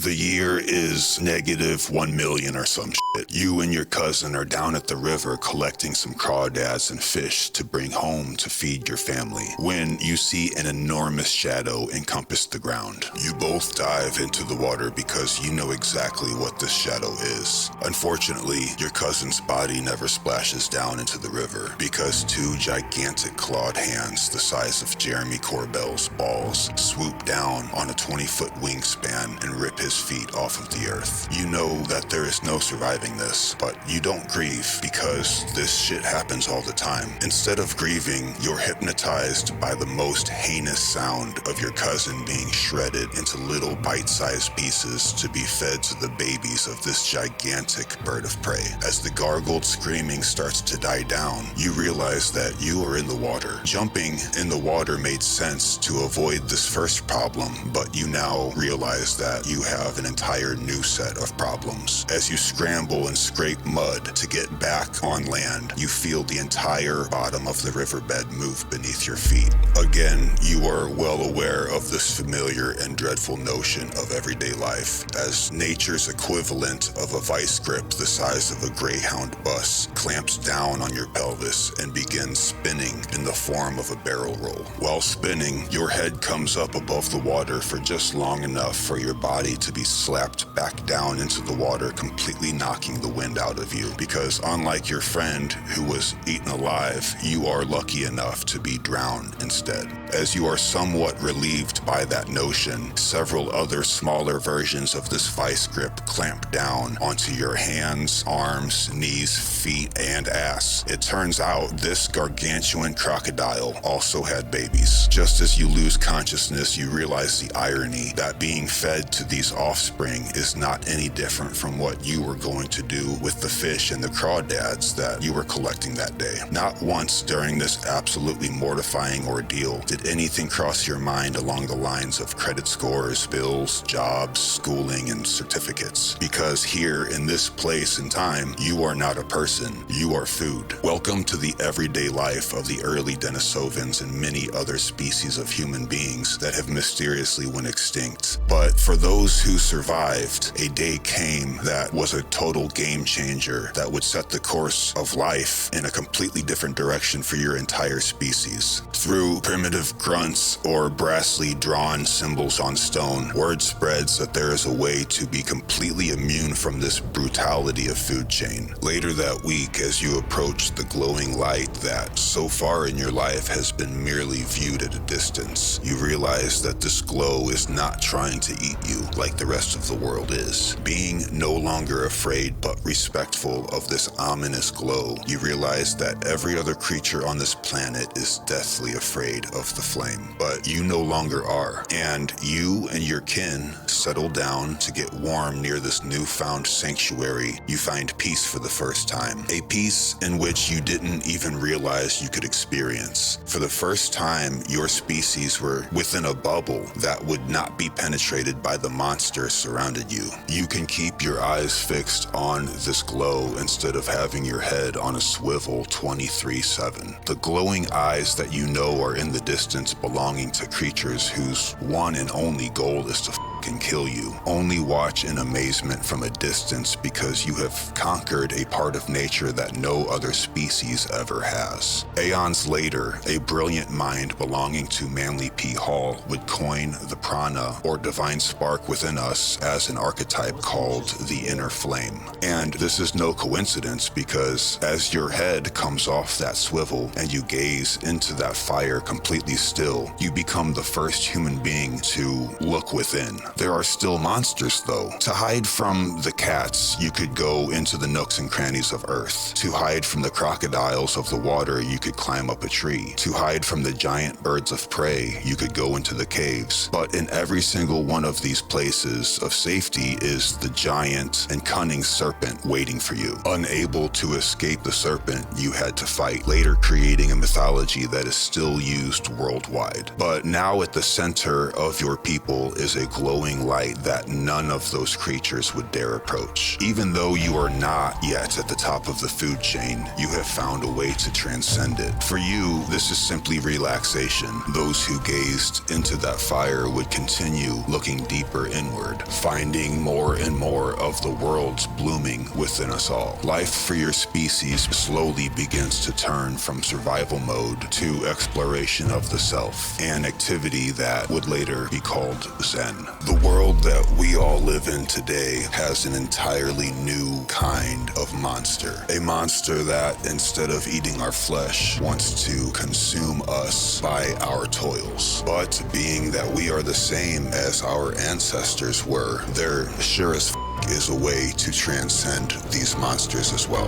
The year is -1 million or some shit. You and your cousin are down at the river collecting some crawdads and fish to bring home to feed your family when you see an enormous shadow encompass the ground. You both dive into the water because you know exactly what this shadow is. Unfortunately, your cousin's body never splashes down into the river because two gigantic clawed hands the size of Jeremy Corbell's balls swoop down on a 20-foot wingspan and rip his feet off of the earth. You know that there is no surviving this, but you don't grieve because this shit happens all the time. Instead of grieving, you're hypnotized by the most heinous sound of your cousin being shredded into little bite-sized pieces to be fed to the babies of this gigantic bird of prey. As the gargled screaming starts to die down, you realize that you are in the water. Jumping in the water made sense to avoid this first problem, but you now realize that you have an entire new set of problems. As you scramble and scrape mud to get back on land, you feel the entire bottom of the riverbed move beneath your feet. Again, you are well aware of this familiar and dreadful notion of everyday life, as nature's equivalent of a vice grip the size of a Greyhound bus clamps down on your pelvis and begins spinning in the form of a barrel roll. While spinning, your head comes up above the water for just long enough for your body to be slapped back down into the water, completely knocking the wind out of you, because unlike your friend who was eaten alive, you are lucky enough to be drowned instead. As you are somewhat relieved by that notion, several other smaller versions of this vice grip clamp down onto your hands, arms, knees, feet, and ass. It turns out this gargantuan crocodile also had babies. Just as you lose consciousness, you realize the irony that being fed to these offspring is not any different from what you were going to do with the fish and the crawdads that you were collecting that day. Not once during this absolutely mortifying ordeal did anything cross your mind along the lines of credit scores, bills, jobs, schooling, and certificates. Because here, in this place and time, you are not a person, you are food. Welcome to the everyday life of the early Denisovans and many other species of human beings that have mysteriously went extinct. But for those who survived, a day came that was a total game changer that would set the course of life in a completely different direction for your entire species. Through primitive grunts or brassly drawn symbols on stone, word spreads that there is a way to be completely immune from this brutality of Foodchain. Later that week, as you approach the glowing light that so far in your life has been merely viewed at a distance, you realize that this glow is not trying to eat you like the rest of the world is. Being no longer afraid but respectful of this ominous glow, you realize that every other creature on this planet is deathly afraid of the flame, but you no longer are, and you and your kin settle down to get warm near this newfound sanctuary. You find peace for the first time, a peace in which you didn't even realize you could experience. For the first time, your species were within a bubble that would not be penetrated by the monsters surrounded you. You can keep your eyes fixed on this glow instead of having your head on a swivel 24/7. The glowing eyes that you know are in the distance belonging to creatures whose one and only goal is to can kill you, only watch in amazement from a distance because you have conquered a part of nature that no other species ever has. Aeons later, a brilliant mind belonging to Manly P. Hall would coin the prana, or divine spark within us, as an archetype called the inner flame. And this is no coincidence, because as your head comes off that swivel and you gaze into that fire completely still, you become the first human being to look within. There are still monsters, though. To hide from the cats, you could go into the nooks and crannies of Earth. To hide from the crocodiles of the water, you could climb up a tree. To hide from the giant birds of prey, you could go into the caves. But in every single one of these places of safety is the giant and cunning serpent waiting for you. Unable to escape the serpent, you had to fight, later creating a mythology that is still used worldwide. But now at the center of your people is a glowing glowing light that none of those creatures would dare approach. Even though you are not yet at the top of the food chain, you have found a way to transcend it. For you, this is simply relaxation. Those who gazed into that fire would continue looking deeper inward, finding more and more of the worlds blooming within us all. Life for your species slowly begins to turn from survival mode to exploration of the self, an activity that would later be called Zen. The world that we all live in today has an entirely new kind of monster. A monster that, instead of eating our flesh, wants to consume us by our toils. But being that we are the same as our ancestors were, there sure as is a way to transcend these monsters as well.